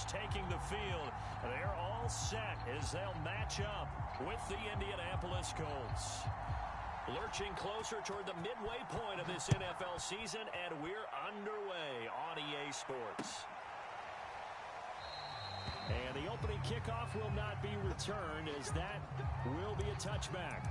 Steelers taking the field. They're all set as they'll match up with the Indianapolis Colts. Lurching closer toward the midway point of this NFL season, and we're underway on EA Sports. And the opening kickoff will not be returned, as that will be a touchback.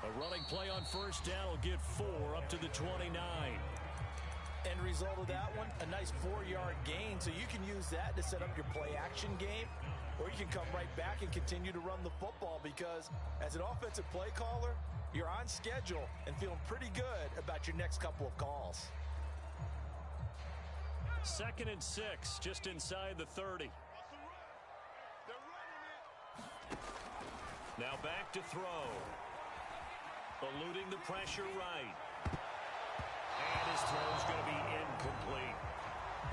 A running play on first down will get 4 up to the 29. End result of that one, a nice 4-yard gain. So you can use that to set up your play-action game, or you can come right back and continue to run the football, because as an offensive play caller, you're on schedule and feeling pretty good about your next couple of calls. 2nd and 6, just inside the 30. Now back to throw. Eluding the pressure right. And his throw's going to be incomplete.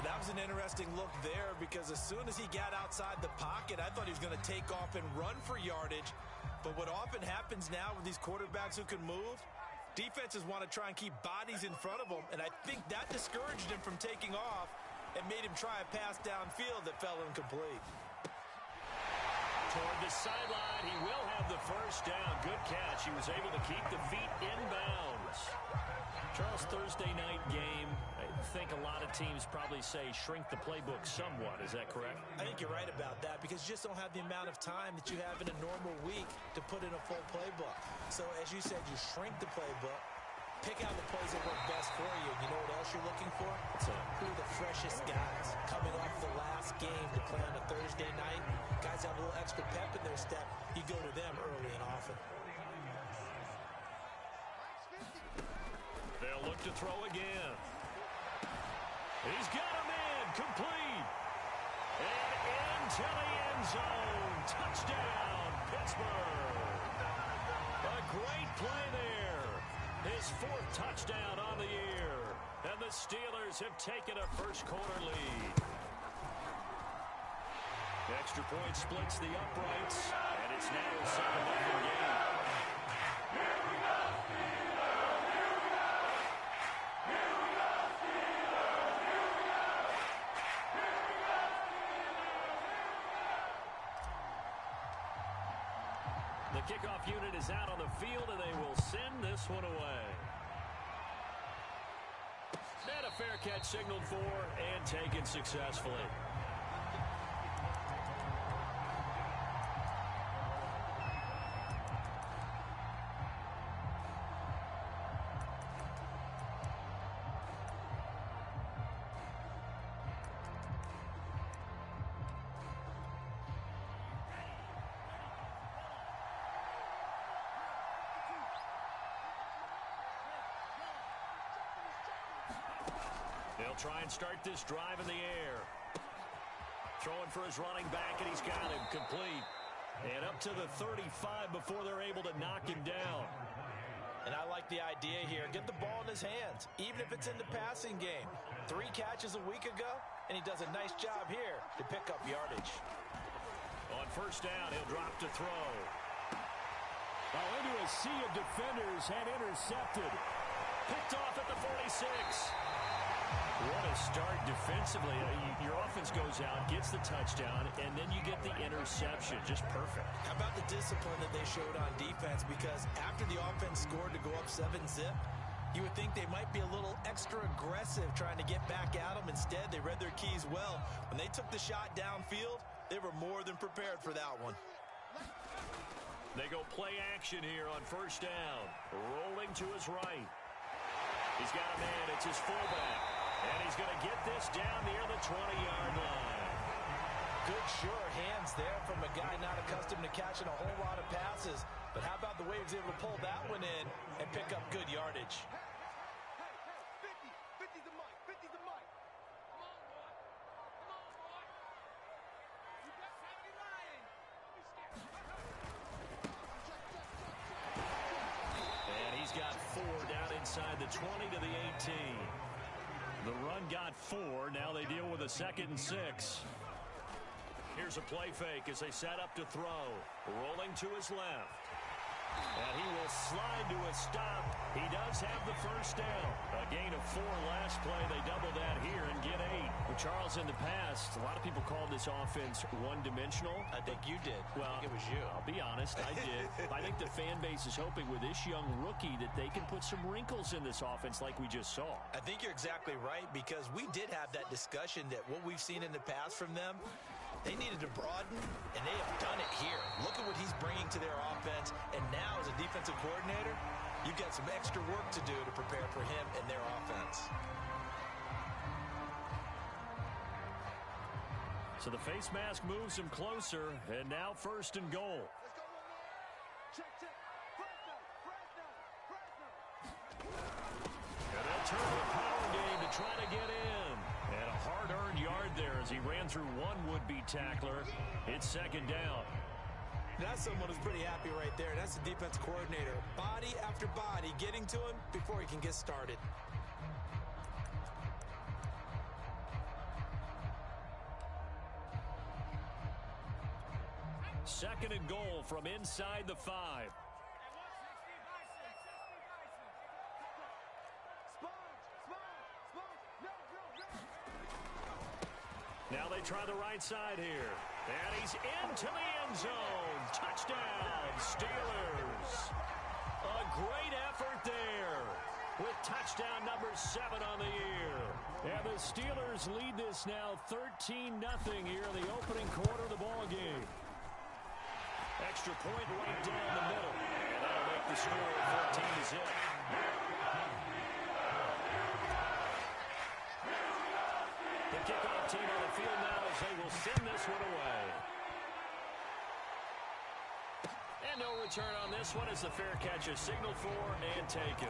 That was an interesting look there, because as soon as he got outside the pocket, I thought he was going to take off and run for yardage. But what often happens now with these quarterbacks who can move, defenses want to try and keep bodies in front of them, and I think that discouraged him from taking off and made him try a pass downfield that fell incomplete. Toward the sideline, he will have the first down. Good catch. He was able to keep the feet inbounds. Charles, Thursday night game, I think a lot of teams probably say shrink the playbook somewhat. Is that correct? I think you're right about that, because you just don't have the amount of time that you have in a normal week to put in a full playbook. So as you said, you shrink the playbook, pick out the plays that work best for you. You know what else you're looking for? So who are the freshest guys coming off the last game to play on a Thursday night? Guys have a little extra pep in their step. You go to them early and often. They'll look to throw again. He's got him in. Complete. And into the end zone. Touchdown, Pittsburgh. A great play there. His 4th touchdown on the year. And the Steelers have taken a first-quarter lead. The extra point splits the uprights, and it's now a 7-0 game. Here we go, Steelers! Here we go! Here we go, Steelers! Here we go! Here we go, Steelers! The kickoff unit is out on the field, and they will send this one away. And a fair catch signaled for and taken successfully. They'll try and start this drive in the air. Throwing for his running back, and he's got him complete. And up to the 35 before they're able to knock him down. And I like the idea here. Get the ball in his hands, even if it's in the passing game. 3 catches a week ago, and he does a nice job here to pick up yardage. On first down, he'll drop to throw. Well, into a sea of defenders and intercepted. Picked off at the 46. What a start defensively. Your offense goes out, gets the touchdown, and then you get the interception. Just perfect. How about the discipline that they showed on defense? Because after the offense scored to go up 7-zip, you would think they might be a little extra aggressive trying to get back at them. Instead, they read their keys well. When they took the shot downfield, they were more than prepared for that one. They go play action here on first down. Rolling to his right. He's got a man. It's his fullback. And he's going to get this down near the 20-yard line. Good, sure hands there from a guy not accustomed to catching a whole lot of passes. But how about the way he was able to pull that one in and pick up good yardage? inside the 20 to the 18. The run got 4. Now they deal with a 2nd and 6. Here's a play fake as they set up to throw. Rolling to his left. And he will slide to a stop. He does have the first down. A gain of 4 last play. They double that here and get 8. Well, Charles, in the past, a lot of people called this offense one-dimensional. I think you did. Well, I think it was you. I'll be honest, I did. I think the fan base is hoping with this young rookie that they can put some wrinkles in this offense like we just saw. I think you're exactly right, because we did have that discussion that what we've seen in the past from them, they needed to broaden, and they have done it here. Look at what he's bringing to their offense, and now as a defensive coordinator, you've got some extra work to do to prepare for him and their offense. So the face mask moves him closer, and now 1st and goal. And they'll turn to a power game to try to get in. And a hard-earned yard there as he ran through one would-be tackler. It's 2nd down. That's someone who's pretty happy right there. That's the defense coordinator. Body after body getting to him before he can get started. Second and goal from inside the 5. Now they try the right side here. And he's into the end zone. Touchdown, Steelers. A great effort there with touchdown number 7 on the year. And the Steelers lead this now 13-0 here in the opening quarter of the ball game. Extra point right down the middle. And that'll make the score 14-0. The kickoff team on the field now as they will send this one away. And no return on this one as the fair catch is signaled for and taken.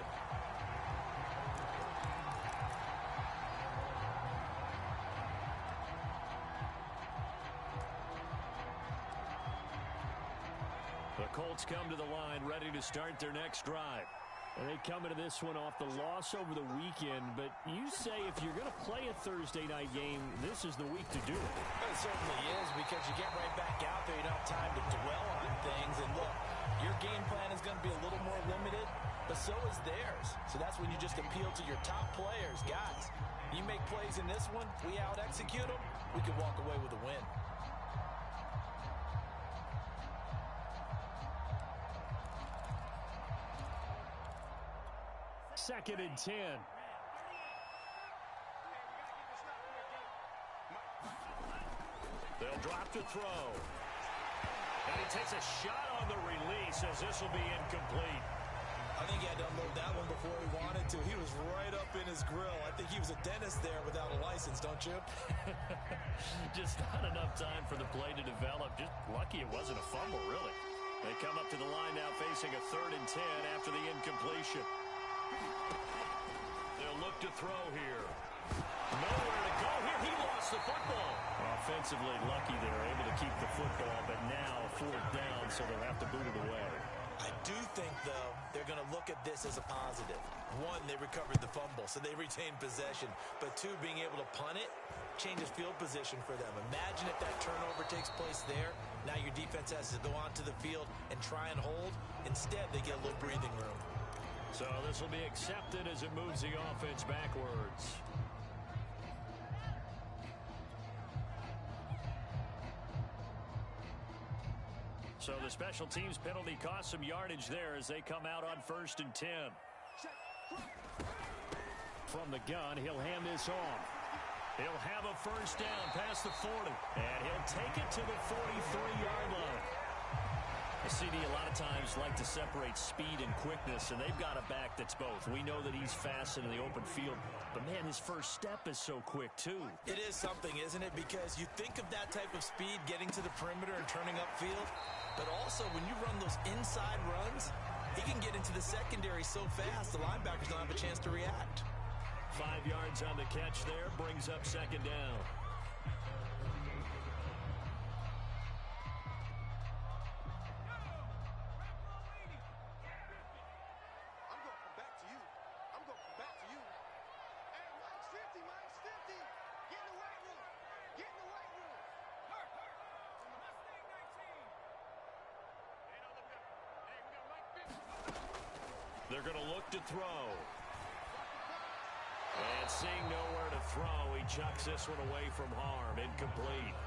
The Colts come to the line ready to start their next drive. And they come into this one off the loss over the weekend, but you say if you're going to play a Thursday night game, this is the week to do it. It certainly is, because you get right back out there. You don't have time to dwell on things. And look, your game plan is going to be a little more limited, but so is theirs. So that's when you just appeal to your top players. Guys, you make plays in this one, we out-execute them, we could walk away with a win. Second and 10. They'll drop to throw. And he takes a shot on the release as this will be incomplete. I think he had to unload that one before he wanted to. He was right up in his grill. I think he was a dentist there without a license, don't you? Just not enough time for the play to develop. Just lucky it wasn't a fumble, really. They come up to the line now facing a 3rd and 10 after the incompletion. They'll look to throw here. Nowhere to go here. He lost the football. Offensively lucky they're able to keep the football, but now 4th down, so they'll have to boot it away. I do think, though, they're going to look at this as a positive. 1, they recovered the fumble, so they retained possession. But 2, being able to punt it changes field position for them. Imagine if that turnover takes place there. Now your defense has to go onto the field and try and hold. Instead, they get a little breathing room. So this will be accepted as it moves the offense backwards. So the special teams penalty cost some yardage there as they come out on 1st and 10. From the gun, he'll hand this off. He'll have a 1st down past the 40. And he'll take it to the 43-yard line. CD a lot of times like to separate speed and quickness, and they've got a back that's both. We know that he's fast in the open field, but man, his first step is so quick too. It is something, isn't it? Because you think of that type of speed getting to the perimeter and turning upfield, but also when you run those inside runs, he can get into the secondary so fast the linebackers don't have a chance to react. 5 yards on the catch there, brings up 2nd down. They're going to look to throw. And seeing nowhere to throw, he chucks this one away from harm. Incomplete.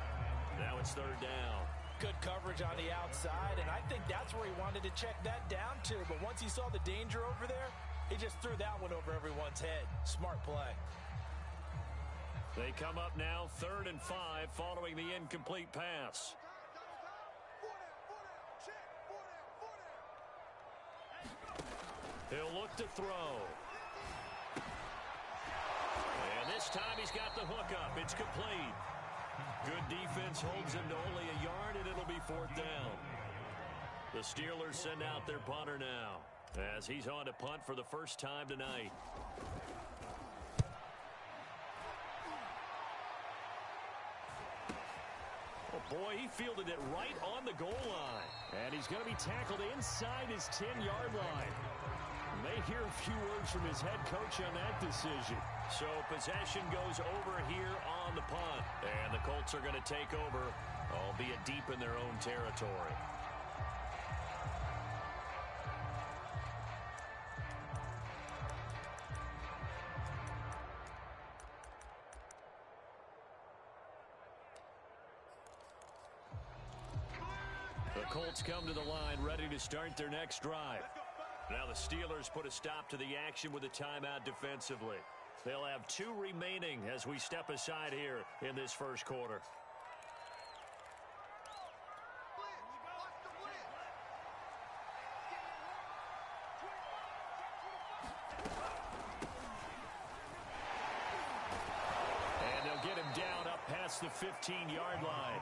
Now it's third down. Good coverage on the outside, and I think that's where he wanted to check that down to. But once he saw the danger over there, he just threw that one over everyone's head. Smart play. They come up now 3rd and 5 following the incomplete pass. He'll look to throw. And this time he's got the hook up. It's complete. Good defense holds him to only a yard, and it'll be 4th down. The Steelers send out their punter now as he's on to punt for the first time tonight. Oh, boy, he fielded it right on the goal line. And he's going to be tackled inside his 10-yard line. May hear a few words from his head coach on that decision. So possession goes over here on the punt. And the Colts are going to take over, albeit deep in their own territory. The Colts come to the line ready to start their next drive. Now the Steelers put a stop to the action with a timeout defensively. They'll have 2 remaining as we step aside here in this first quarter. And they'll get him down up past the 15-yard line.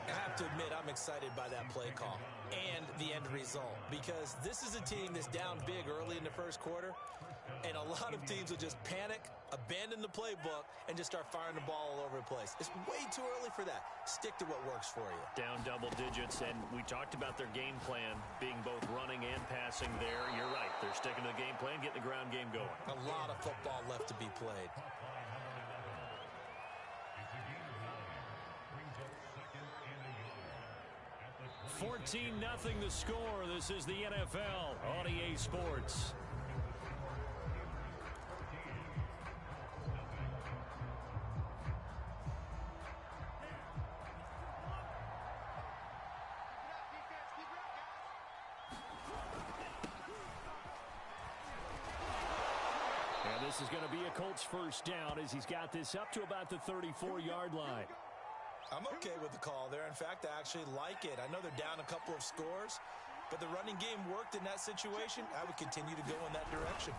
I have to admit, I'm excited by that play call and the end result, because this is a team that's down big early in the first quarter, and a lot of teams will just panic, abandon the playbook, and just start firing the ball all over the place. It's way too early for that. Stick to what works for you. Down double digits, and we talked about their game plan being both running and passing there. You're right. They're sticking to the game plan, getting the ground game going. A lot of football left to be played. 14-0 the score. This is the NFL on EA Sports. And this is going to be a Colts first down as he's got this up to about the 34-yard line. I'm okay with the call there. In fact, I actually like it. I know they're down a couple of scores, but the running game worked in that situation. I would continue to go in that direction.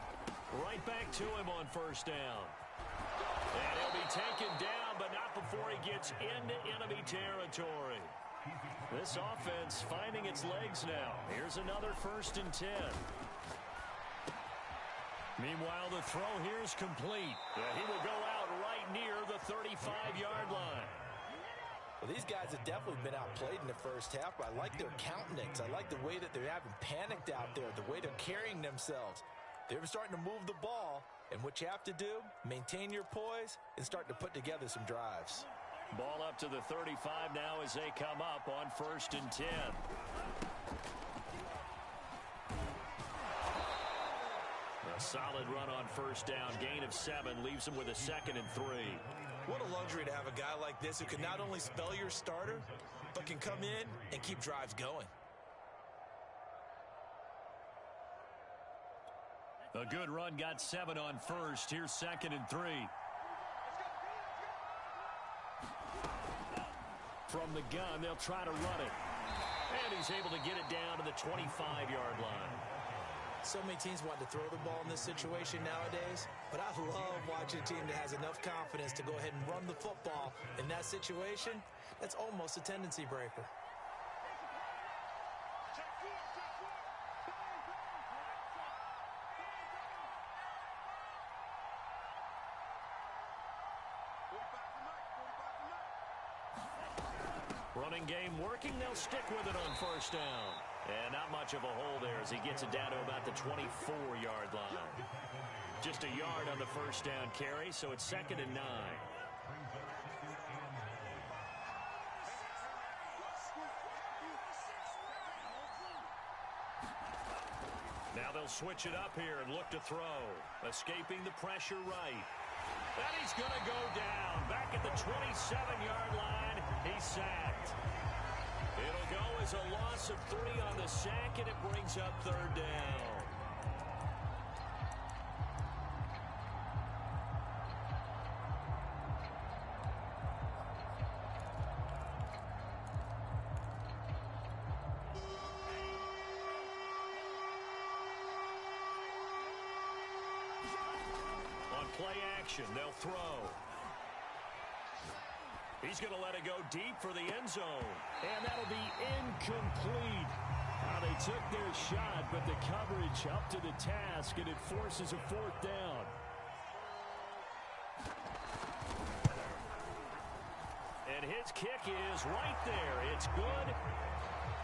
Right back to him on first down. And he'll be taken down, but not before he gets into enemy territory. This offense finding its legs now. Here's another 1st and 10. Meanwhile, the throw here is complete. He will go out right near the 35-yard line. Well, these guys have definitely been outplayed in the first half, but I like their countenance. I like the way that they haven't panicked out there, the way they're carrying themselves. They're starting to move the ball, and what you have to do, maintain your poise and start to put together some drives. Ball up to the 35 now as they come up on 1st and 10. A solid run on first down. Gain of 7 leaves him with a 2nd and 3. What a luxury to have a guy like this who can not only spell your starter, but can come in and keep drives going. A good run, got 7 on first. Here's 2nd and 3. From the gun, they'll try to run it. And he's able to get it down to the 25-yard line. So many teams want to throw the ball in this situation nowadays, but I love watching a team that has enough confidence to go ahead and run the football in that situation. That's almost a tendency breaker. Running game working. They'll stick with it on first down. And not much of a hole there as he gets it down to about the 24-yard line. Just a yard on the first down carry, so it's 2nd and 9. Now Now they'll switch it up here and look to throw. Escaping the pressure right. And he's going to go down. Back at the 27-yard line, he's sacked. It'll go as a loss of 3 on the sack, and it brings up third down. Play action, they'll throw. He's going to let it go deep for the end zone. And that'll be incomplete. Now they took their shot, but the coverage up to the task, and it forces a fourth down. And his kick is right there. It's good.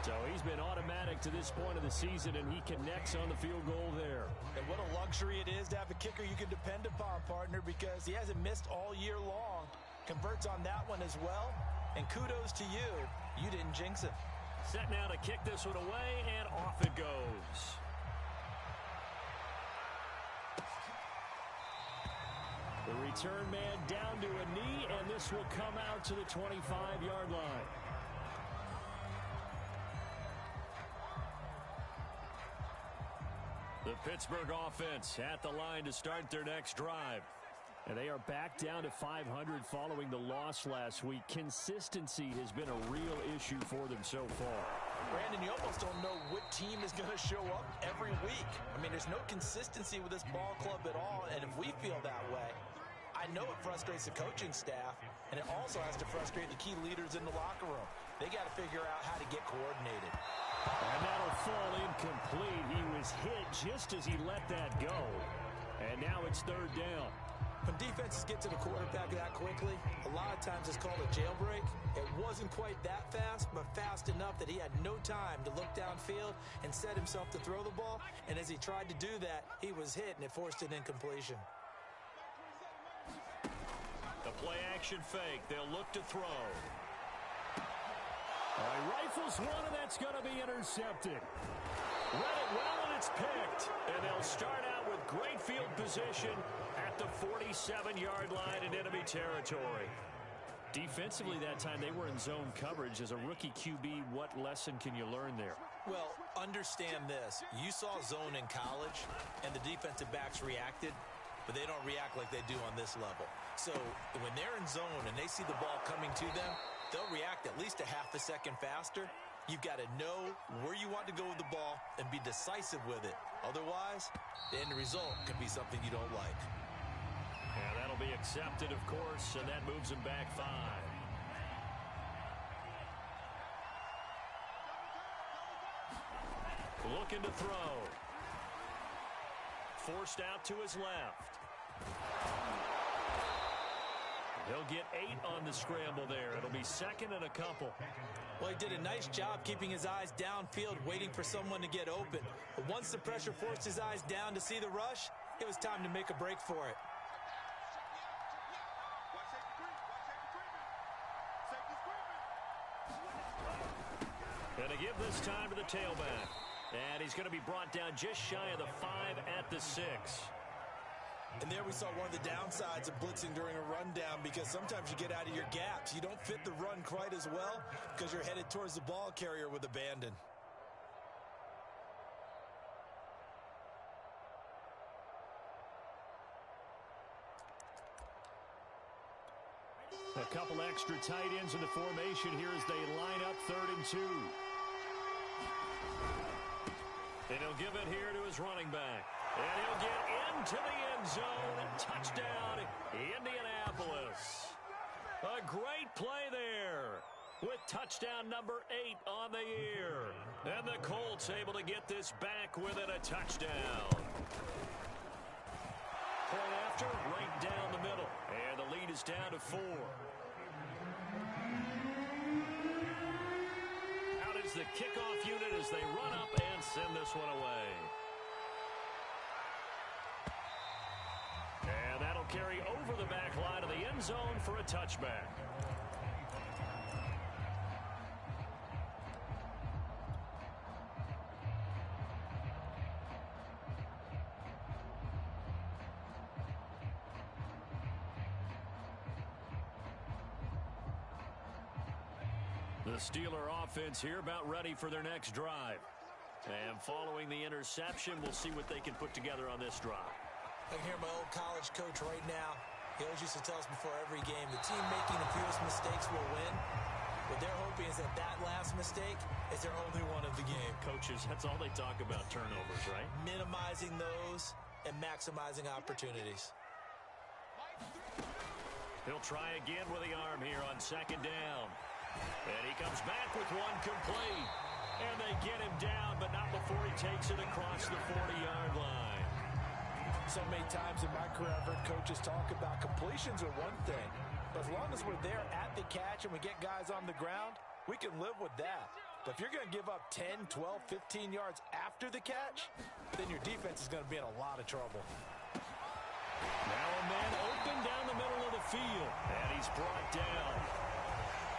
So he's been automatic to this point of the season, and he connects on the field goal there. And what a luxury it is to have a kicker you can depend upon, partner, because he hasn't missed all year long. Converts on that one as well. And kudos to you. You didn't jinx him. Set now to kick this one away, and off it goes. The return man down to a knee, and this will come out to the 25-yard line. The Pittsburgh offense at the line to start their next drive. And they are back down to 500 following the loss last week. Consistency has been a real issue for them so far. Brandon, you almost don't know what team is going to show up every week. I mean, there's no consistency with this ball club at all, and if we feel that way, I know it frustrates the coaching staff, and it also has to frustrate the key leaders in the locker room. They got to figure out how to get coordinated. And that'll fall incomplete. He was hit just as he let that go. And now it's third down. When defenses get to the quarterback that quickly, a lot of times it's called a jailbreak. It wasn't quite that fast, but fast enough that he had no time to look downfield and set himself to throw the ball. And as he tried to do that, he was hit, and it forced an incompletion. The play-action fake. They'll look to throw. He rifles one, and that's going to be intercepted. Read it well, and it's picked. And they'll start out with great field position at the 47-yard line in enemy territory. Defensively that time, they were in zone coverage. As a rookie QB, what lesson can you learn there? Well, understand this. You saw zone in college, and the defensive backs reacted, but they don't react like they do on this level. So when they're in zone and they see the ball coming to them, they'll react at least a half a second faster. You've got to know where you want to go with the ball and be decisive with it. Otherwise, the end result could be something you don't like. Yeah, that'll be accepted, of course, and that moves him back 5. Looking to throw. Forced out to his left. He'll get 8 on the scramble there. It'll be second and a couple. Well, he did a nice job keeping his eyes downfield, waiting for someone to get open. But once the pressure forced his eyes down to see the rush, it was time to make a break for it. Going to give this time to the tailback. And he's going to be brought down just shy of the 5 at the 6. And there we saw one of the downsides of blitzing during a rundown, because sometimes you get out of your gaps. You don't fit the run quite as well because you're headed towards the ball carrier with abandon. A couple extra tight ends in the formation here as they line up 3rd and 2. And he'll give it here to his running back. And he'll get into the end zone. Touchdown, Indianapolis. A great play there with touchdown number 8 on the year. And the Colts able to get this back within a touchdown. Point after, right down the middle. And the lead is down to 4. Out is the kickoff unit as they run up and send this one away. And that'll carry over the back line of the end zone for a touchback. The Steeler offense here about ready for their next drive. And following the interception, we'll see what they can put together on this drive. I can hear my old college coach right now. He always used to tell us before every game, the team making the fewest mistakes will win. What they're hoping is that that last mistake is their only one of the game. Coaches, that's all they talk about, turnovers, right? Minimizing those and maximizing opportunities. He'll try again with the arm here on second down. And he comes back with one complete. And they get him down, but not before he takes it across the 40-yard line. So many times in my career, I've heard coaches talk about completions are one thing. But as long as we're there at the catch and we get guys on the ground, we can live with that. But if you're going to give up 10, 12, 15 yards after the catch, then your defense is going to be in a lot of trouble. Now a man open down the middle of the field. And he's brought down.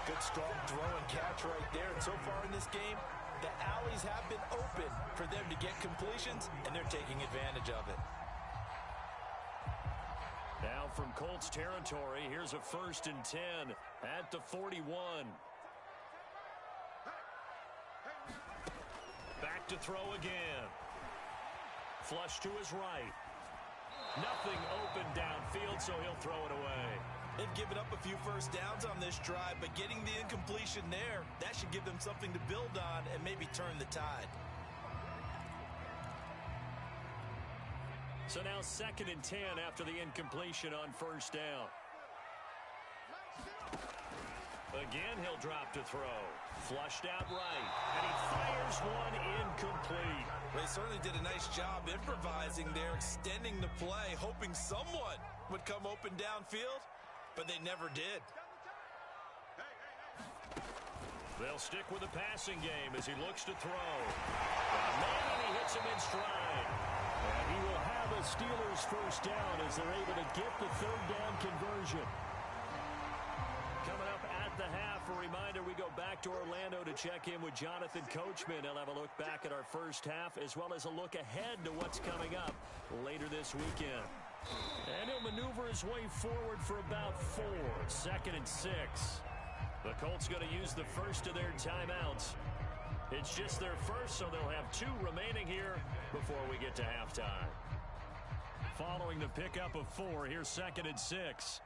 Good, strong throw and catch right there. And so far in this game, the alleys have been open for them to get completions, and they're taking advantage of it. Now from Colts territory, here's a 1st and 10 at the 41. Back to throw again. Flush to his right. Nothing open downfield, so he'll throw it away. They've given up a few first downs on this drive, but getting the incompletion there, that should give them something to build on and maybe turn the tide. So now 2nd and 10 after the incompletion on 1st down. Again, he'll drop to throw. Flushed out right. And he fires one incomplete. They certainly did a nice job improvising there, extending the play, hoping someone would come open downfield, but they never did. They'll stick with the passing game as he looks to throw. And he hits him in stride. And he will have a Steelers 1st down as they're able to get the 3rd down conversion. Coming up at the half, a reminder, we go back to Orlando to check in with Jonathan Coachman. He'll have a look back at our first half as well as a look ahead to what's coming up later this weekend. And he'll maneuver his way forward for about 4. 2nd and 6. The Colts going to use the first of their timeouts. It's just their first, so they'll have 2 remaining here before we get to halftime. Following the pickup of 4, here's 2nd and 6.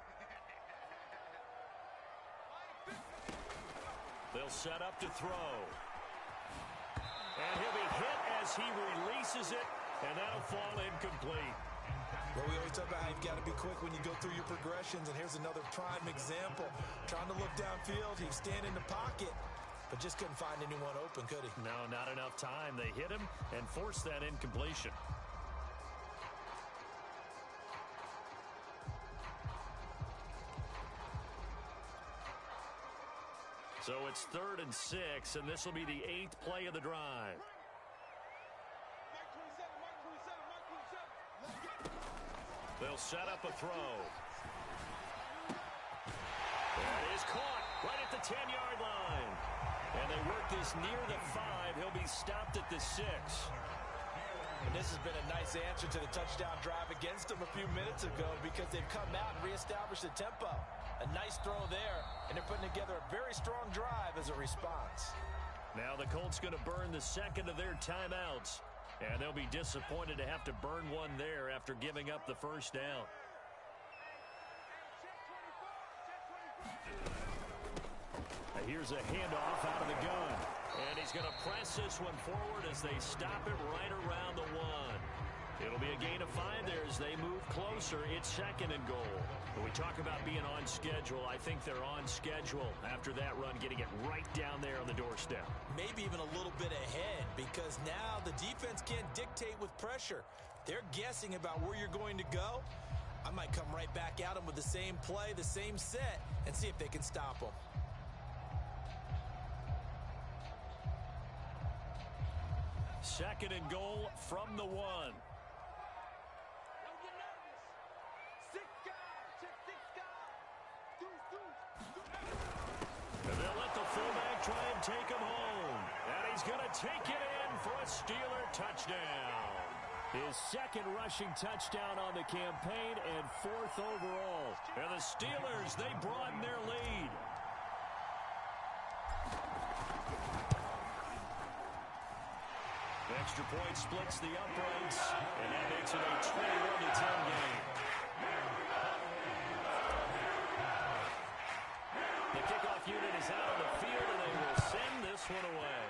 They'll set up to throw. And he'll be hit as he releases it, and that'll fall incomplete. Well, we always talk about how you've got to be quick when you go through your progressions, and here's another prime example. Trying to look downfield, he's standing in the pocket, but just couldn't find anyone open, could he? No, not enough time. They hit him and forced that incompletion. So it's 3rd and 6, and this will be the 8th play of the drive. They'll set up a throw. That is caught right at the 10-yard line. And they work this near the 5. He'll be stopped at the 6. And this has been a nice answer to the touchdown drive against them a few minutes ago because they've come out and reestablished the tempo. A nice throw there, and they're putting together a very strong drive as a response. Now the Colts going to burn the 2nd of their timeouts. And they'll be disappointed to have to burn one there after giving up the 1st down. Here's a handoff out of the gun. And he's going to press this one forward as they stop it right around the 1. It'll be a gain of 5 there as they move closer. It's 2nd and goal. When we talk about being on schedule, I think they're on schedule after that run, getting it right down there on the doorstep. Maybe even a little bit ahead because now the defense can't dictate with pressure. They're guessing about where you're going to go. I might come right back at them with the same play, the same set, and see if they can stop them. Second and goal from the 1. And they'll let the fullback try and take him home. And he's going to take it in for a Steeler touchdown. His 2nd rushing touchdown on the campaign and 4th overall. And the Steelers, they broaden their lead. extra point splits the uprights, and that makes it a 21-10 game. The kickoff unit is out on the field, and they will send this one away.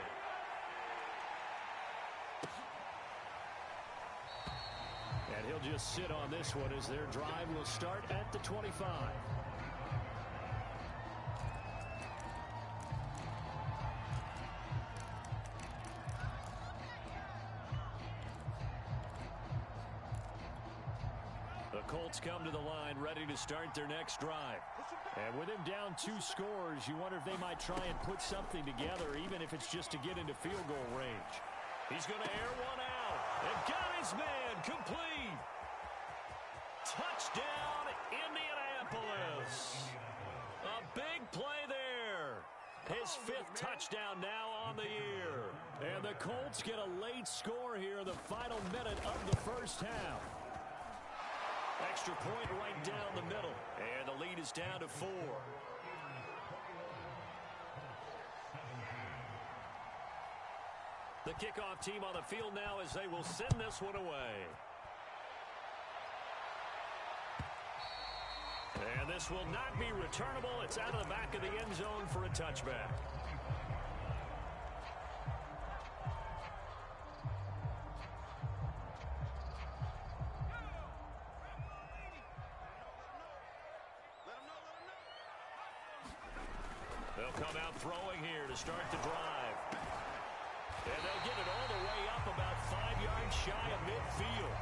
And he'll just sit on this one as their drive will start at the 25. The Colts come to the line ready to start their next drive. And with him down 2 scores, you wonder if they might try and put something together, even if it's just to get into field goal range. He's going to air one out. And got his man complete. Touchdown, Indianapolis. A big play there. His 5th touchdown now on the year. And the Colts get a late score here in the final minute of the first half. Extra point right down the middle. And the lead is down to 4. The kickoff team on the field now as they will send this one away. And this will not be returnable. It's out of the back of the end zone for a touchback. They'll come out throwing here to start the drive. And they'll get it all the way up about 5 yards shy of midfield.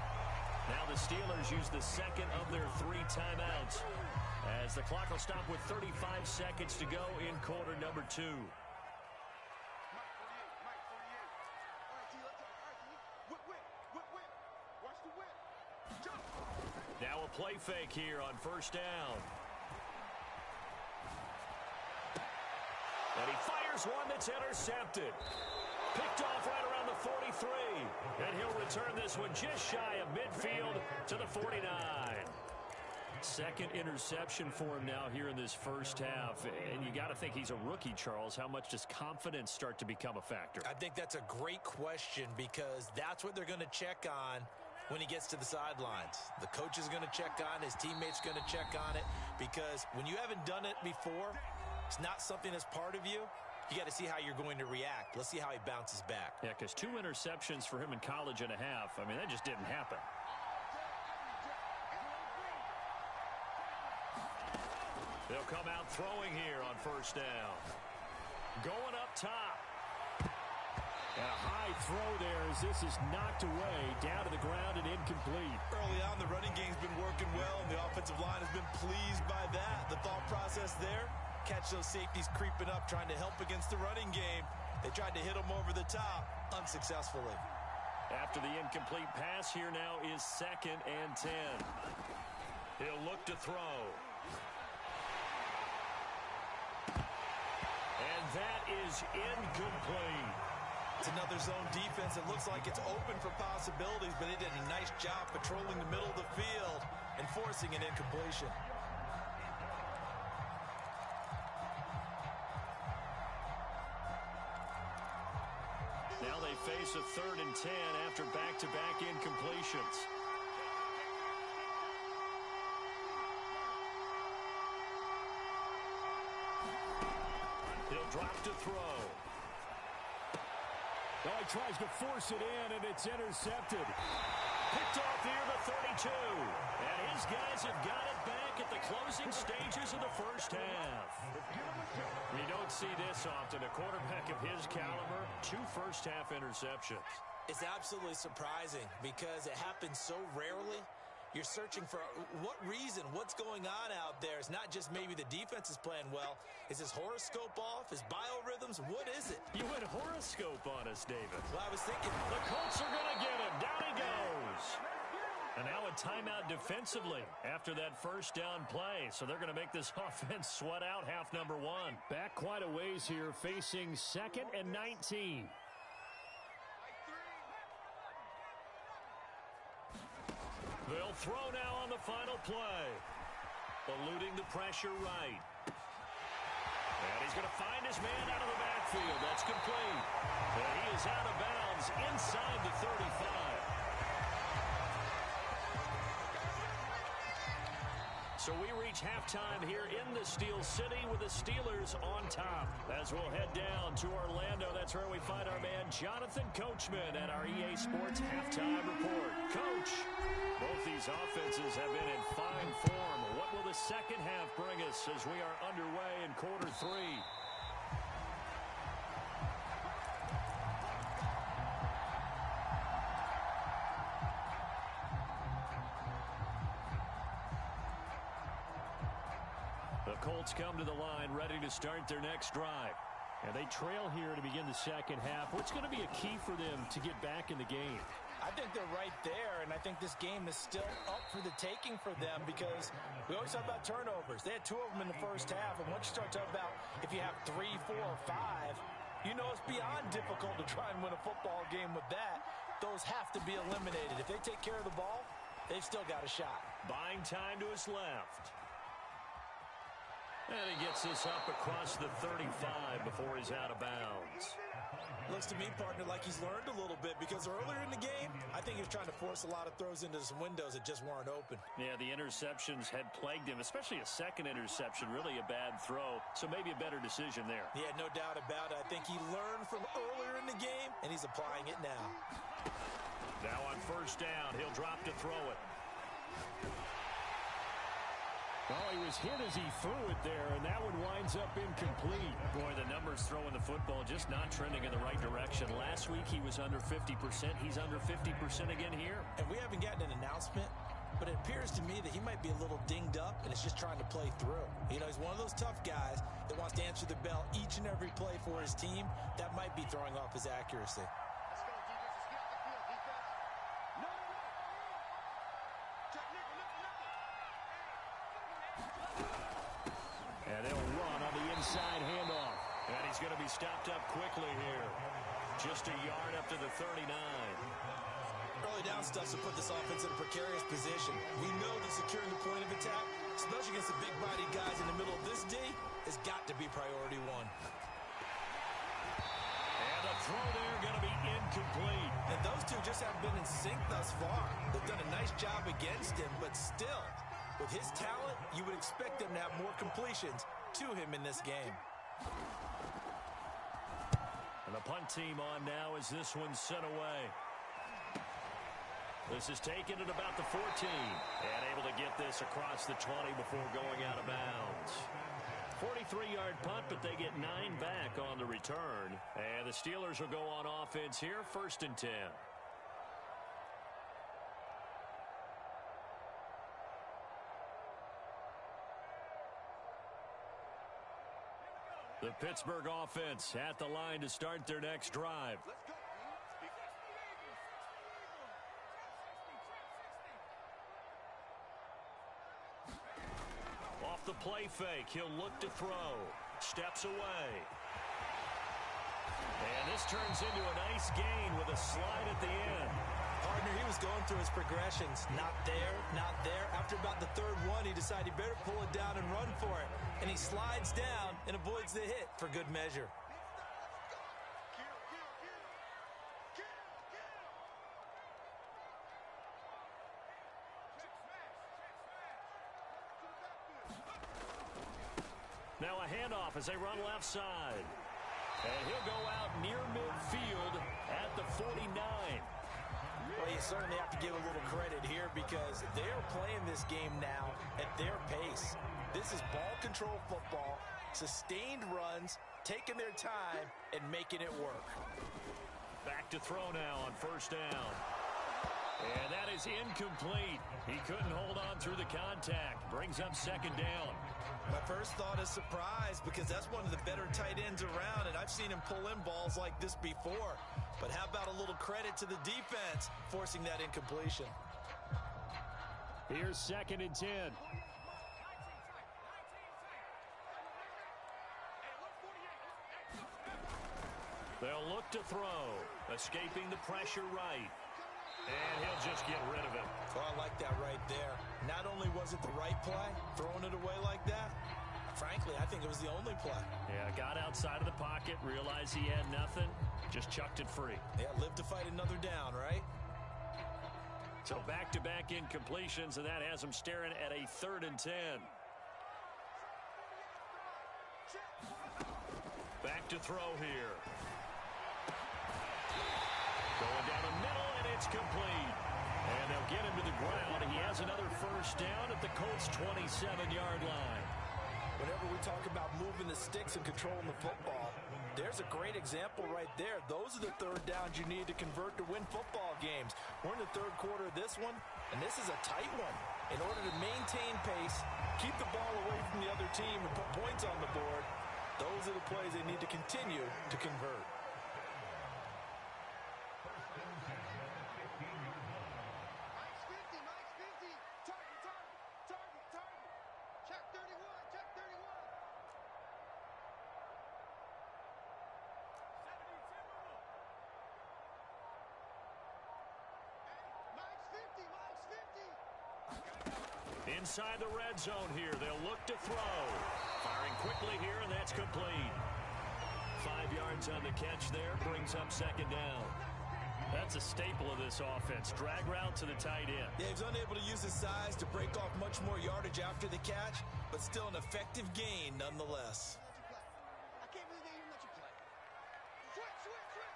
Now the Steelers use the second of their 3 timeouts as the clock will stop with 35 seconds to go in quarter number 2. Now a play fake here on first down. And he fires one that's intercepted. Picked off right around the 43. And he'll return this one just shy of midfield to the 49. Second interception for him now here in this first half. And you got to think he's a rookie, Charles. How much does confidence start to become a factor? I think that's a great question because that's what they're going to check on when he gets to the sidelines. The coach is going to check on, his teammates going to check on it, because when you haven't done it before, it's not something that's part of you. You got to see how you're going to react. Let's see how he bounces back. Yeah, because 2 interceptions for him in college and a half. I mean, that just didn't happen. They'll come out throwing here on first down. Going up top. And a high throw there as this is knocked away, down to the ground and incomplete. Early on, the running game's been working well, and the offensive line has been pleased by that. The thought process there, catch those safeties creeping up, trying to help against the running game. They tried to hit them over the top, unsuccessfully. After the incomplete pass, here now is 2nd and 10. He'll look to throw. And that is incomplete. It's another zone defense. It looks like it's open for possibilities, but they did a nice job patrolling the middle of the field and forcing an incompletion. Now they face a 3rd and 10 after back-to-back incompletions. He'll drop to throw. Oh, he tries to force it in, and it's intercepted. Picked off here the 32. And his guys have got it back at the closing stages of the first half. You don't see this often. A quarterback of his caliber, 2 first-half interceptions. It's absolutely surprising because it happens so rarely. You're searching for what reason, what's going on out there. It's not just maybe the defense is playing well. Is his horoscope off? His biorhythms? What is it? You went horoscope on us, David. Well, I was thinking. The Colts are going to get him. Down he goes. And now a timeout defensively after that first down play. So they're going to make this offense sweat out half number 1. Back quite a ways here, facing 2nd and 19. They'll throw now on the final play. Eluding the pressure right. And he's going to find his man out of the backfield. That's complete. And he is out of bounds inside the 35. So we reach halftime here in the Steel City with the Steelers on top. As we'll head down to Orlando, that's where we find our man Jonathan Coachman at our EA Sports Halftime Report. Coach, both these offenses have been in fine form. What will the second half bring us as we are underway in quarter three? The Colts come to the line ready to start their next drive. And they trail here to begin the second half. What's going to be a key for them to get back in the game? I think they're right there, and I think this game is still up for the taking for them because we always talk about turnovers. They had 2 of them in the first half, and once you start talking about if you have 3, 4, or 5, you know it's beyond difficult to try and win a football game with that. Those have to be eliminated. If they take care of the ball, they've still got a shot. Buying time to his left. And he gets this up across the 35 before he's out of bounds. Looks to me, partner, like he's learned a little bit because earlier in the game, I think he was trying to force a lot of throws into some windows that just weren't open. Yeah, the interceptions had plagued him, especially a second interception, really a bad throw. So maybe a better decision there. Yeah, no doubt about it. I think he learned from earlier in the game, and he's applying it now. Now on first down, he'll drop to throw it. Oh, he was hit as he threw it there, and that one winds up incomplete. Boy, the numbers throwing the football just not trending in the right direction. Last week he was under 50%. He's under 50% again here. And we haven't gotten an announcement, but it appears to me that he might be a little dinged up and is just trying to play through. You know, he's one of those tough guys that wants to answer the bell each and every play for his team. That might be throwing off his accuracy. And they'll run on the inside handoff. And he's going to be stopped up quickly here. Just a yard up to the 39. Early down stuff to put this offense in a precarious position. We know that securing the point of attack, especially against the big-bodied guys in the middle of this D, has got to be priority one. And the throw there going to be incomplete. And those two just haven't been in sync thus far. They've done a nice job against him, but still, with his talent, you would expect them to have more completions to him in this game. And the punt team on now as this one's sent away. This is taken at about the 14. And able to get this across the 20 before going out of bounds. 43-yard punt, but they get 9 back on the return. And the Steelers will go on offense here, 1st and 10. The Pittsburgh offense at the line to start their next drive. Off the play fake, he'll look to throw. Steps away. And this turns into a nice gain with a slide at the end. Partner, he was going through his progressions. Not there, not there. After about the 3rd one, he decided he better pull it down and run for it. And he slides down and avoids the hit for good measure. Now a handoff as they run left side. And he'll go out near midfield at the 49. Well, you certainly have to give a little credit here because they're playing this game now at their pace. This is ball control football, sustained runs, taking their time, and making it work. Back to throw now on first down. And that is incomplete. He couldn't hold on through the contact. Brings up 2nd down. My first thought is surprise because that's one of the better tight ends around, and I've seen him pull in balls like this before. But how about a little credit to the defense forcing that incompletion? Here's 2nd and 10. They'll look to throw. Escaping the pressure right. And he'll just get rid of it. Oh, I like that right there. Not only was it the right play, throwing it away like that, Frankly, I think it was the only play. Yeah, got outside of the pocket, realized he had nothing, just chucked it free. Yeah, live to fight another down, right? So back-to-back incompletions, and that has him staring at a 3rd and 10. Back to throw here. Going down the middle, and it's complete. And they'll get him to the ground. He has another first down at the Colts' 27-yard line. Whenever we talk about moving the sticks and controlling the football, there's a great example right there. Those are the 3rd downs you need to convert to win football games. We're in the 3rd quarter of this one, and this is a tight one. In order to maintain pace, keep the ball away from the other team, and put points on the board, those are the plays they need to continue to convert. Inside the red zone here, they'll look to throw. Firing quickly here, and that's complete. 5 yards on the catch there, brings up 2nd down. That's a staple of this offense. Drag route to the tight end. Yeah, he's unable to use his size to break off much more yardage after the catch, but still an effective gain nonetheless. I can't believe they even let you play. Switch. Joker.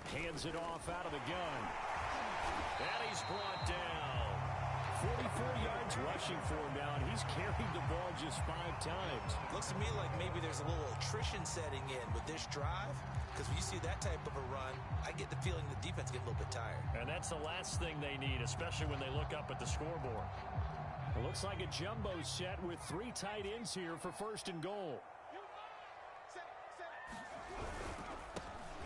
Hands it off out of the gun. And he's brought down. 44 yards rushing for him now, and he's carried the ball just 5 times. Looks to me like maybe there's a little attrition setting in with this drive, because when you see that type of a run, I get the feeling the defense getting a little bit tired. And that's the last thing they need, especially when they look up at the scoreboard. It looks like a jumbo set with 3 tight ends here for 1st and goal.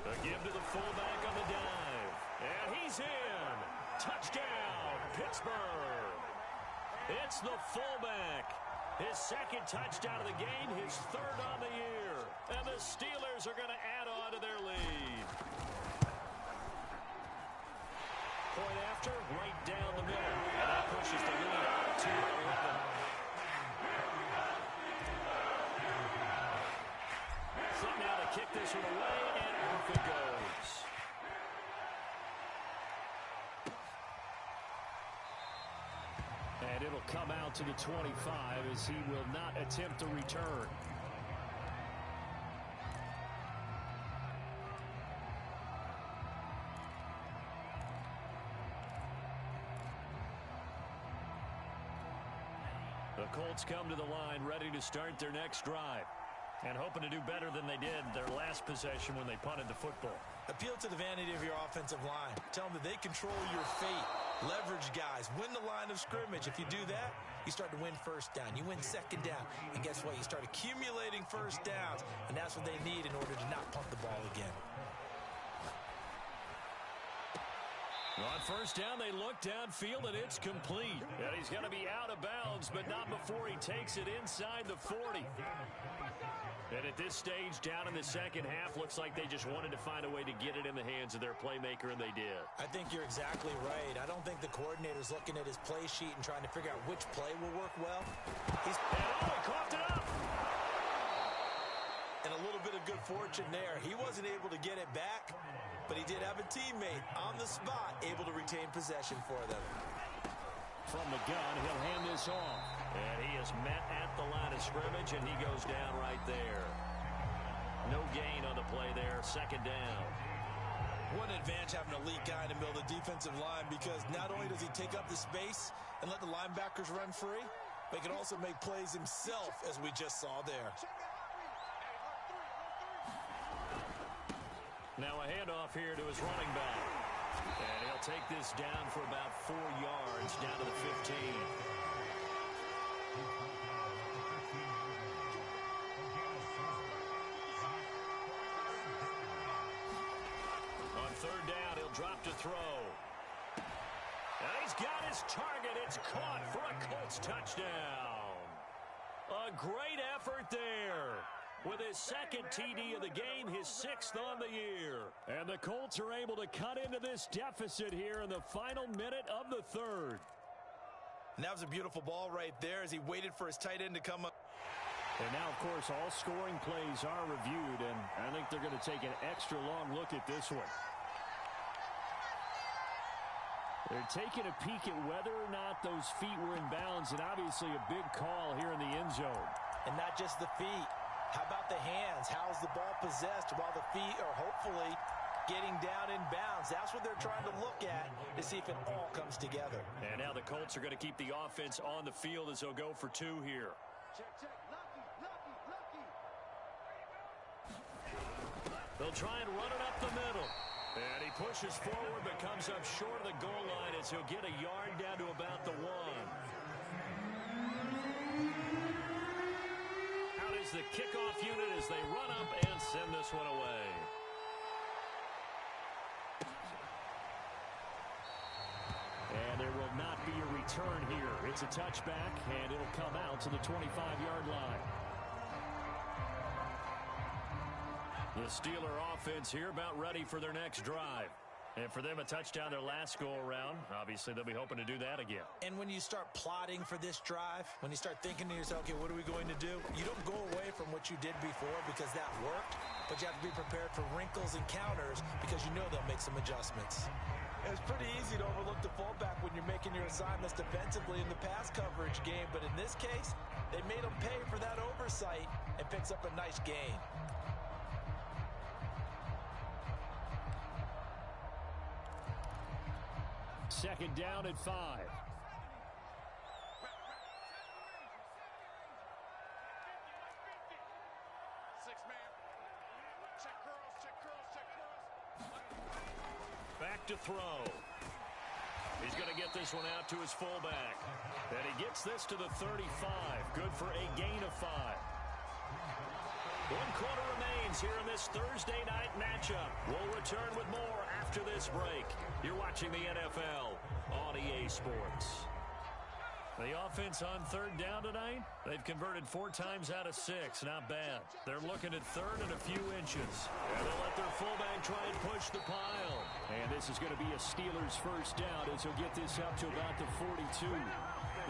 A give to the fullback on the dive. And he's in. Touchdown, Pittsburgh. It's the fullback. His 2nd touchdown of the game, his 3rd on the year. And the Steelers are going to add on to their lead. Point after, right down the middle. And that pushes the lead out to 11. Flip now to kick this one away, and off it goes. And it'll come out to the 25 as he will not attempt to return. The Colts come to the line ready to start their next drive. And hoping to do better than they did their last possession when they punted the football. Appeal to the vanity of your offensive line. Tell them that they control your fate. Leverage guys. Win the line of scrimmage. If you do that, you start to win 1st down. You win 2nd down. And guess what? You start accumulating 1st downs. And that's what they need in order to not punt the ball again. On 1st down, they look downfield, and it's complete. And he's going to be out of bounds, but not before he takes it inside the 40. And at this stage, down in the 2nd half, looks like they just wanted to find a way to get it in the hands of their playmaker, and they did. I think you're exactly right. I don't think the coordinator's looking at his play sheet and trying to figure out which play will work well. He coughed it up! And a little bit of good fortune there. He wasn't able to get it back, but he did have a teammate on the spot able to retain possession for them. From the gun, he'll hand this off. And he is met at the line of scrimmage, and he goes down right there. No gain on the play there, 2nd down. What an advantage having an elite guy in the middle of the defensive line, because not only does he take up the space and let the linebackers run free, but he can also make plays himself, as we just saw there. Now a handoff here to his running back. And he'll take this down for about 4 yards, down to the 15. On 3rd down, he'll drop to throw. And he's got his target. It's caught for a Colts touchdown. A great effort there. with his second TD of the game, his 6th on the year. And the Colts are able to cut into this deficit here in the final minute of the third. And that was a beautiful ball right there as he waited for his tight end to come up. And now, of course, all scoring plays are reviewed, and I think they're going to take an extra long look at this one. They're taking a peek at whether or not those feet were in bounds, and obviously a big call here in the end zone. And not just the feet. How about the hands? How's the ball possessed while the feet are hopefully getting down in bounds? That's what they're trying to look at to see if it all comes together. And now the Colts are going to keep the offense on the field as they'll go for 2 here. Check, check. Lucky. They'll try and run it up the middle. And he pushes forward but comes up short of the goal line as he'll get a yard down to about the 1. Out is the kickoff unit as they run up and send this one away. And there will not be a return here. It's a touchback, and it'll come out to the 25-yard line. The Steeler offense here about ready for their next drive. And for them, a touchdown their last go-around. Obviously, they'll be hoping to do that again. And when you start plotting for this drive, when you start thinking to yourself, okay, what are we going to do? You don't go away from what you did before because that worked, but you have to be prepared for wrinkles and counters because you know they'll make some adjustments. It's pretty easy to overlook the fullback when you're making your assignments defensively in the pass coverage game, but in this case, they made him pay for that oversight and picks up a nice gain. Second down at 5. 6-man. Check curls. Back to throw. He's going to get this one out to his fullback. And he gets this to the 35. Good for a gain of 5. 1 quarter remains here in this Thursday night matchup. We'll return with more after this break. You're watching the NFL on EA Sports. The offense on third down tonight, they've converted 4 times out of 6. Not bad. They're looking at third and a few inches. And they'll let their fullback try and push the pile. And this is going to be a Steelers first down as he'll get this up to about the 42.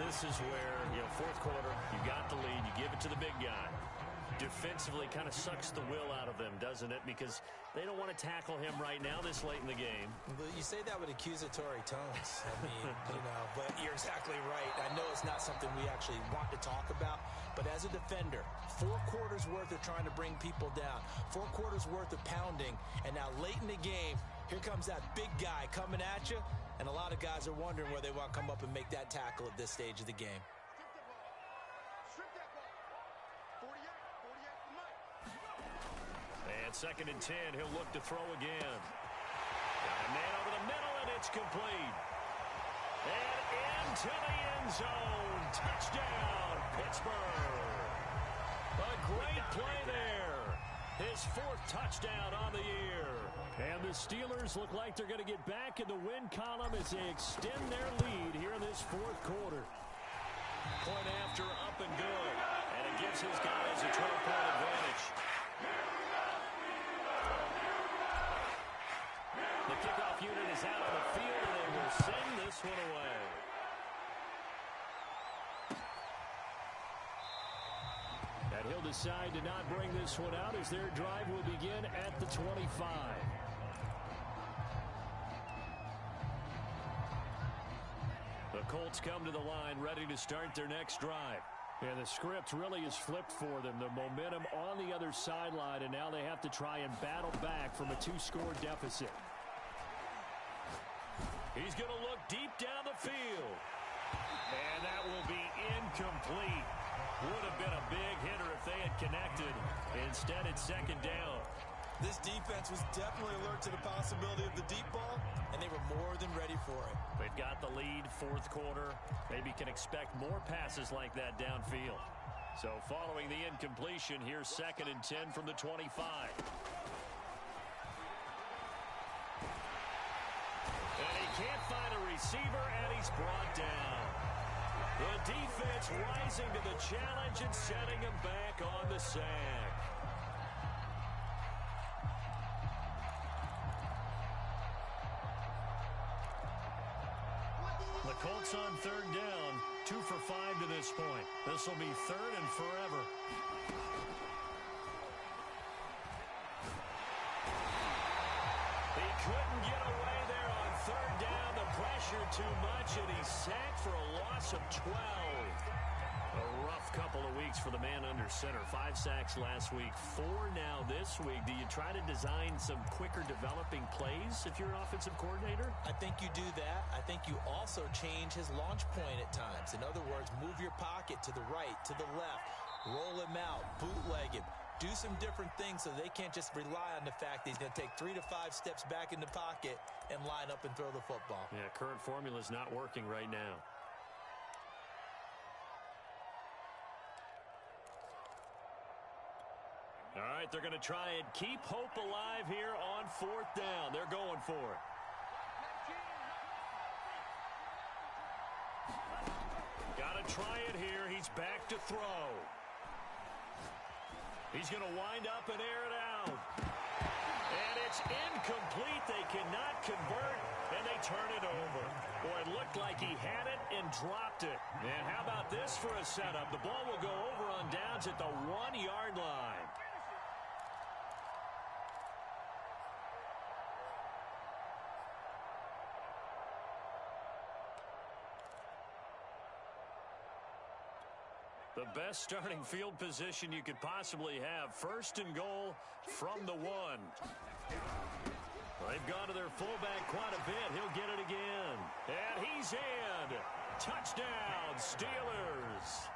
This is where, fourth quarter, you got the lead, you give it to the big guy. Defensively kind of sucks the will out of them, doesn't it? Because they don't want to tackle him right now this late in the game. But you say that with accusatory tones. I mean, but you're exactly right. I know it's not something we actually want to talk about, but as a defender, 4 quarters worth of trying to bring people down, 4 quarters worth of pounding, and now late in the game, here comes that big guy coming at you, and a lot of guys are wondering where they want to come up and make that tackle at this stage of the game. And 2nd and 10, he'll look to throw again. Got a man over the middle, and it's complete. And into the end zone. Touchdown, Pittsburgh. A great play there. His 4th touchdown on the year. And the Steelers look like they're going to get back in the win column as they extend their lead here in this 4th quarter. Point after, up and good. And it gives his guys a 12-point advantage. The kickoff unit is out on the field, and they will send this one away. And he'll decide to not bring this one out as their drive will begin at the 25. The Colts come to the line ready to start their next drive. And the script really is flipped for them. The momentum on the other sideline, and now they have to try and battle back from a 2-score deficit. He's going to look deep down the field. And that will be incomplete. Would have been a big hitter if they had connected. Instead, it's 2nd down. This defense was definitely alert to the possibility of the deep ball, and they were more than ready for it. They've got the lead, 4th quarter. Maybe can expect more passes like that downfield. So following the incompletion, here's 2nd and 10 from the 25. And he can't find a receiver, and he's brought down. The defense rising to the challenge and setting him back on the sack. point. This will be 3rd and forever. He couldn't get away there on 3rd down. The pressure too much, and he's sacked for a loss of 12. A rough couple of weeks for the man under center. 5 sacks last week, 4 now this week. Do you try to design some quicker developing plays if you're an offensive coordinator? I think you do that. I think you also change his launch point at times. In other words, move your pocket to the right, to the left, roll him out, bootleg him. Do some different things so they can't just rely on the fact that he's going to take 3 to 5 steps back in the pocket and line up and throw the football. Yeah, current formula is not working right now. All right, they're going to try and keep hope alive here on 4th down. They're going for it. Got to try it here. He's back to throw. He's going to wind up and air it out. And it's incomplete. They cannot convert, and they turn it over. Boy, it looked like he had it and dropped it. And how about this for a setup? The ball will go over on downs at the 1-yard line. The best starting field position you could possibly have. 1st and goal from the 1. They've gone to their fullback quite a bit. He'll get it again. And he's in. Touchdown, Steelers.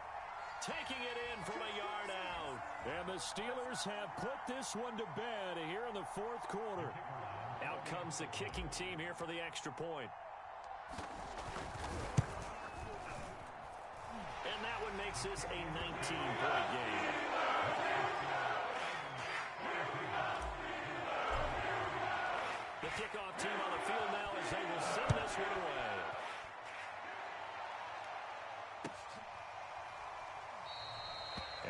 Taking it in from a yard out. And the Steelers have put this one to bed here in the 4th quarter. Out comes the kicking team here for the extra point. And that one makes this a 19-point game. The kickoff team on the field now as they will send this one away.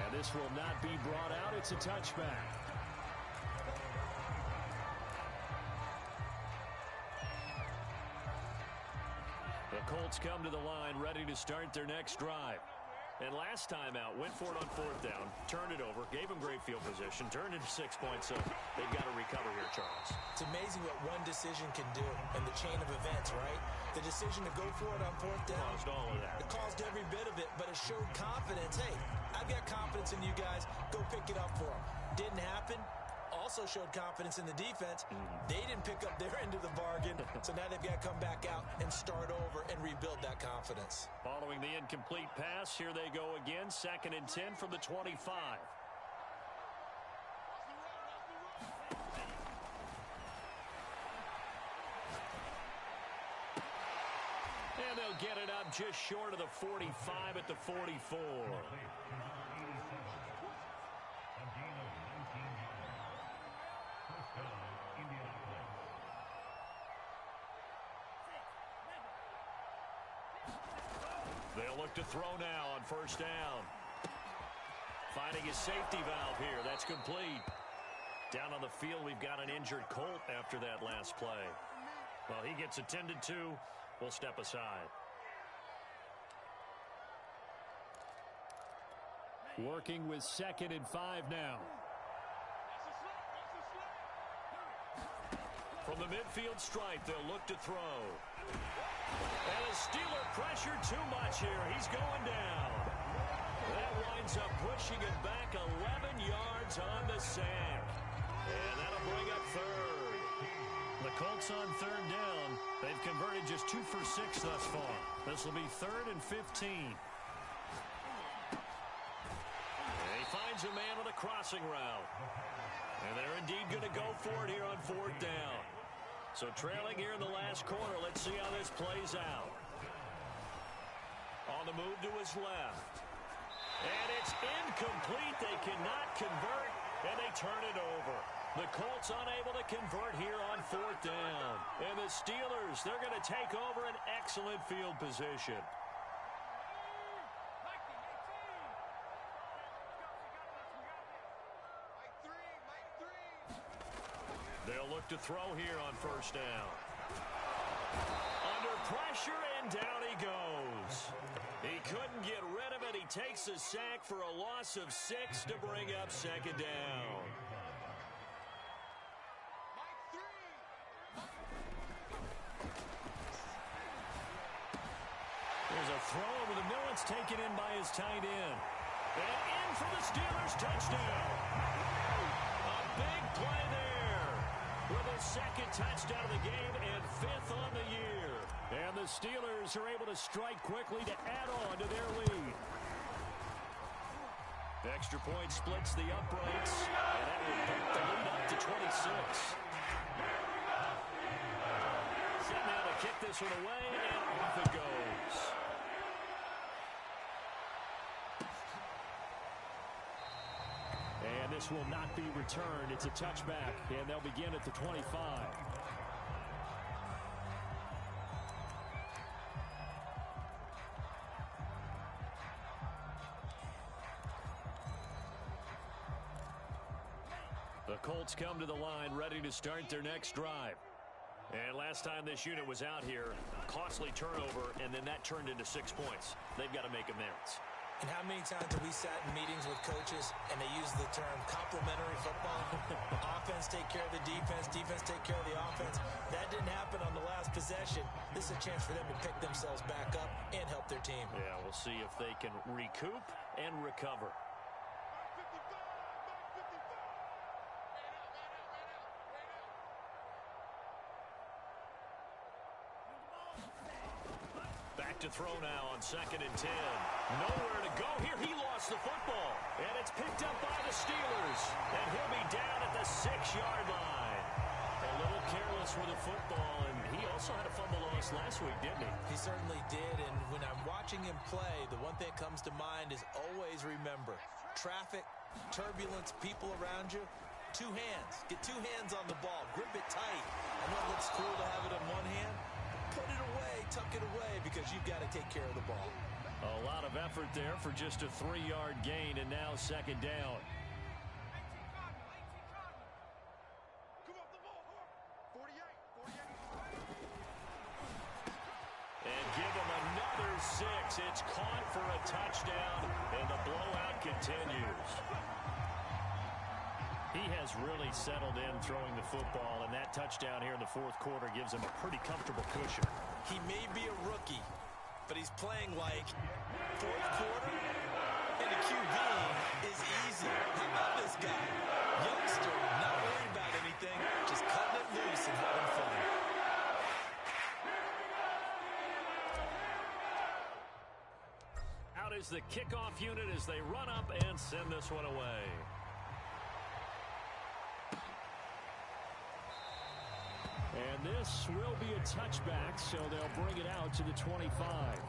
And this will not be brought out. It's a touchback. The Colts come to the line ready to start their next drive. And last time out, went for it on 4th down, turned it over, gave them great field position, turned into 6 points, so they've got to recover here, Charles. It's amazing what one decision can do in the chain of events, right? The decision to go for it on 4th down. Caused all of that. It caused every bit of it, but it showed confidence. Hey, I've got confidence in you guys. Go pick it up for them. Didn't happen. Also showed confidence in the defense. They didn't pick up their end of the bargain, so now they've got to come back out and start over and rebuild that confidence. Following the incomplete pass, here they go again. 2nd and 10 from the 25. And they'll get it up just short of the 45 at the 44. They'll look to throw now on 1st down. Finding his safety valve here. That's complete. Down on the field, we've got an injured Colt after that last play. Well, he gets attended to. We'll step aside. Working with 2nd and 5 now. From the midfield stripe, they'll look to throw. And a Steeler pressure too much here. He's going down. That winds up pushing it back 11 yards on the sack. And that'll bring up 3rd. The Colts on 3rd down. They've converted just 2 for 6 thus far. This will be 3rd and 15. And he finds a man on a crossing route. And they're indeed going to go for it here on 4th down. So trailing here in the last quarter, let's see how this plays out. On the move to his left. And it's incomplete. They cannot convert, and they turn it over. The Colts unable to convert here on 4th down. And the Steelers, they're going to take over an excellent field position. They'll look to throw here on 1st down. Under pressure, and down he goes. He couldn't get rid of it. He takes a sack for a loss of 6 to bring up second down. There's a throw over the middle. It's taken in by his tight end. And in for the Steelers touchdown. A big play there with his second touchdown of the game and 5th on the year. And the Steelers are able to strike quickly to add on to their lead. The extra point splits the uprights, and that will bump the lead up to 26. Set now to kick this one away, and off it goes. And this will not be returned. It's a touchback, and they'll begin at the 25. The Colts come to the line ready to start their next drive. And last time this unit was out here, costly turnover, and then that turned into 6 points. They've got to make amends. And how many times have we sat in meetings with coaches and they use the term complementary football? Offense take care of the defense, defense take care of the offense. That didn't happen on the last possession. This is a chance for them to pick themselves back up and help their team. Yeah, we'll see if they can recoup and recover. Back to throw now on 2nd and 10. Nowhere to go here. He lost the football. And it's picked up by the Steelers. And he'll be down at the 6-yard line. A little careless with the football. And he also had a fumble loss last week, didn't he? He certainly did. And when I'm watching him play, the one thing that comes to mind is always remember. Traffic, turbulence, people around you. 2 hands. Get 2 hands on the ball. Grip it tight. I know it looks cool to have it in one hand. Put it away, tuck it away, because you've got to take care of the ball. A lot of effort there for just a 3-yard gain, and now 2nd down. And give him another 6. It's caught for a touchdown, and the blowout continues. He has really settled in throwing the football, and that touchdown here in the 4th quarter gives him a pretty comfortable cushion. He may be a rookie, but he's playing like 4th quarter, and a QB is easy. How about this guy? Youngster, not worried about anything, just cutting it loose and having fun. Out is the kickoff unit as they run up and send this one away. And this will be a touchback, so they'll bring it out to the 25.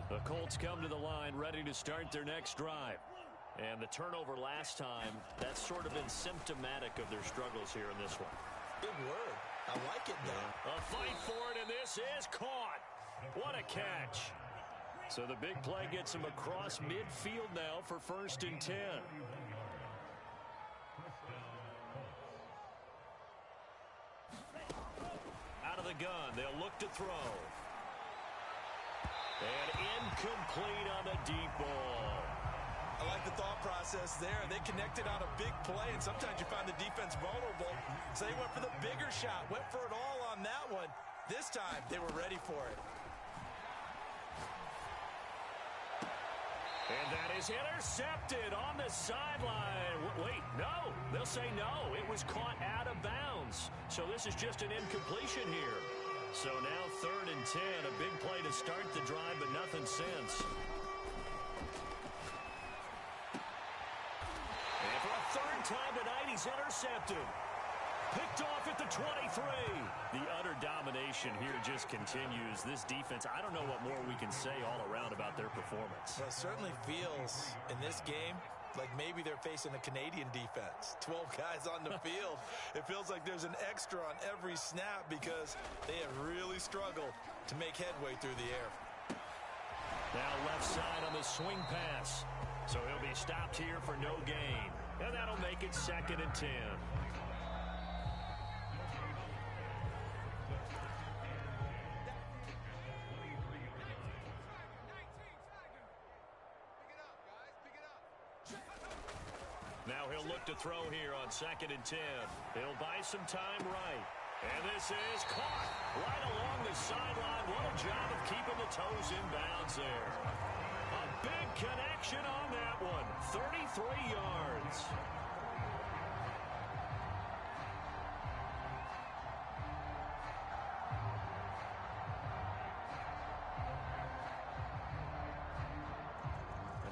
The Colts come to the line ready to start their next drive. And the turnover last time, that's sort of been symptomatic of their struggles here in this one. Big word. I like it, though. A fight for it, and this is caught. What a catch. So the big play gets him across midfield now for 1st and 10. Out of the gun, they'll look to throw. And incomplete on the deep ball. I like the thought process there. They connected on a big play, and sometimes you find the defense vulnerable. So they went for the bigger shot, went for it all on that one. This time, they were ready for it. And that is intercepted on the sideline. Wait, no. They'll say no. It was caught out of bounds. So this is just an incompletion here. So now 3rd and 10. A big play to start the drive, but nothing since. And for a 3rd time tonight, he's intercepted. Picked off at the 23. The utter domination here just continues. This defense, I don't know what more we can say all around about their performance. Well, it certainly feels in this game like maybe they're facing a Canadian defense. 12 guys on the field. It feels like there's an extra on every snap because they have really struggled to make headway through the air. Now left side on the swing pass. So he'll be stopped here for no gain. And that'll make it 2nd and 10. Now he'll look to throw here on 2nd and 10. He'll buy some time right. And this is caught right along the sideline. What a job of keeping the toes in bounds there. A big connection on that one. 33 yards.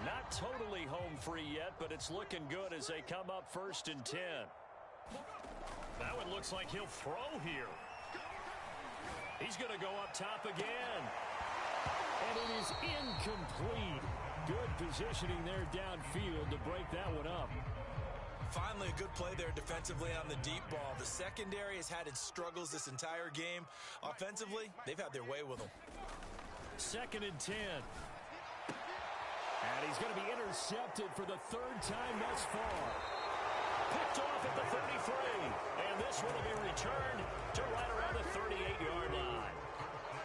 Not totally home free yet, but it's looking good as they come up 1st and 10. That one looks like he'll throw here. He's going to go up top again. And it is incomplete. Good positioning there downfield to break that one up. Finally, a good play there defensively on the deep ball. The secondary has had its struggles this entire game. Offensively, they've had their way with them. 2nd and 10. And he's going to be intercepted for the 3rd time thus far. Picked off at the 33. And this one will be returned to right around the 38-yard line.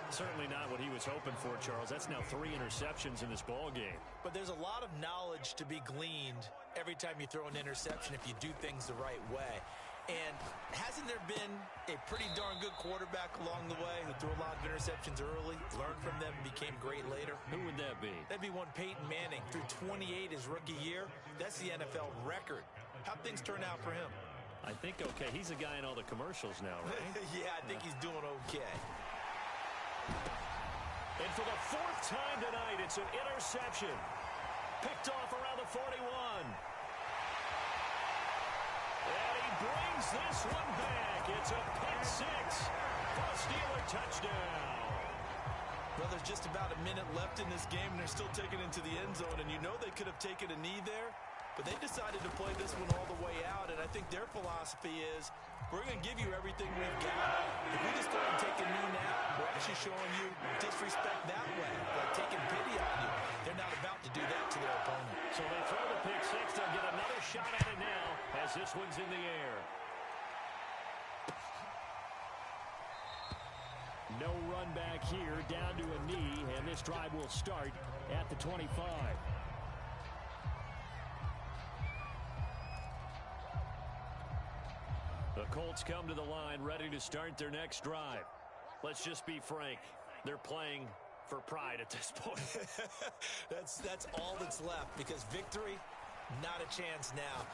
Certainly not what he was hoping for, Charles. That's now 3 interceptions in this ball game. But there's a lot of knowledge to be gleaned every time you throw an interception if you do things the right way. And hasn't there been a pretty darn good quarterback along the way who threw a lot of interceptions early, learned from them, and became great later? Who would that be? That'd be one Peyton Manning. Threw 28 his rookie year. That's the NFL record. How'd things turn out for him? I think okay. He's a guy in all the commercials now, right? Yeah, I think he's doing okay. And for the 4th time tonight, it's an interception. Picked off around the 41. And he brings this one back. It's a pick 6 for a Steeler touchdown. Well, there's just about a minute left in this game, and they're still taking it into the end zone. And you know they could have taken a knee there, but they decided to play this one all the way out. And I think their philosophy is, we're going to give you everything we've got. If we just go and take a knee now, we're actually showing you disrespect that way, like taking pity on you. They're not about to do that to their opponent. So they throw the pick 6. They'll get another shot at it now as this one's in the air. No run back here, down to a knee, and this drive will start at the 25. The Colts come to the line ready to start their next drive. Let's just be frank. They're playing for pride at this point. That's all that's left, because victory, not a chance now.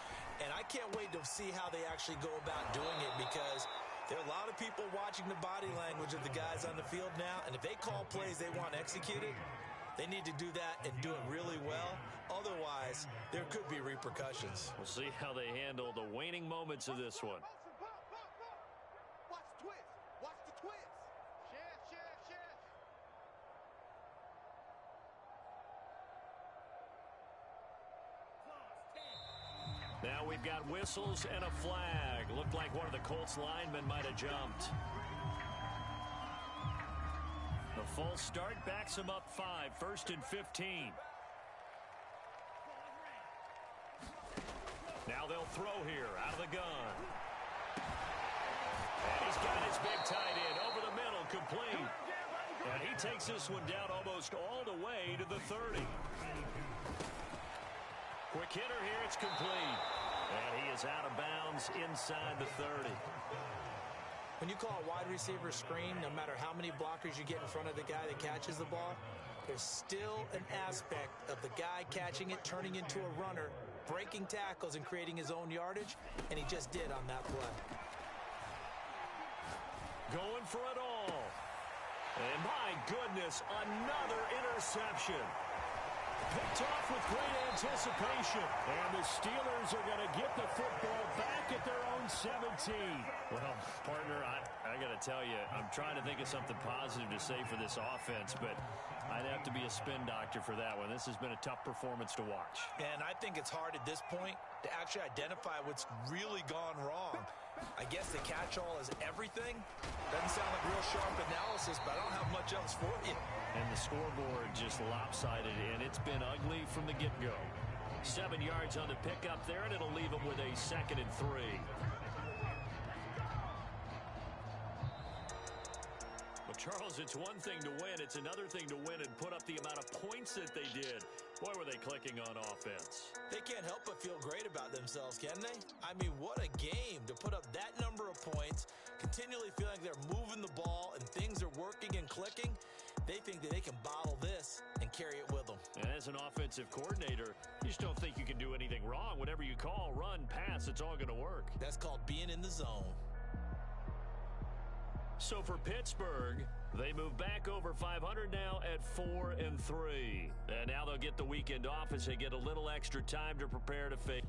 And I can't wait to see how they actually go about doing it, because there are a lot of people watching the body language of the guys on the field now, and if they call plays they want executed, they need to do that and do it really well. Otherwise, there could be repercussions. We'll see how they handle the waning moments of this one. Watch the twist. Watch the twist. Share. Now we've got whistles and a flag. Looked like one of the Colts linemen might have jumped. The false start backs him up 5, 1st and 15. Now they'll throw here out of the gun. And he's got his big tight end over the middle, complete. And he takes this one down almost all the way to the 30. Quick hitter here, it's complete. And he is out of bounds inside the 30. When you call a wide receiver screen, no matter how many blockers you get in front of the guy that catches the ball, there's still an aspect of the guy catching it, turning into a runner, breaking tackles and creating his own yardage, and he just did on that play. Going for it all. And my goodness, another interception. Picked off with great anticipation. And the Steelers are going to get the football back at their own 17. Well, partner, I got to tell you, I'm trying to think of something positive to say for this offense, but I'd have to be a spin doctor for that one. This has been a tough performance to watch. And I think it's hard at this point to actually identify what's really gone wrong. I guess the catch-all is everything. Doesn't sound like real sharp analysis, but I don't have much else for you. And the scoreboard just lopsided, and it's been ugly from the get-go. 7 yards on the pickup there, and it'll leave them with a 2nd and 3. Well, Charles, it's one thing to win. It's another thing to win and put up the amount of points that they did. Boy, were they clicking on offense. They can't help but feel great about themselves, can they? I mean, what a game to put up that number of points, continually feeling like they're moving the ball and things are working and clicking. They think that they can bottle this and carry it with them. And as an offensive coordinator, you just don't think you can do anything wrong. Whatever you call, run, pass, it's all going to work. That's called being in the zone. So for Pittsburgh, they move back over 500 now at 4 and 3. And now they'll get the weekend off as they get a little extra time to prepare to face.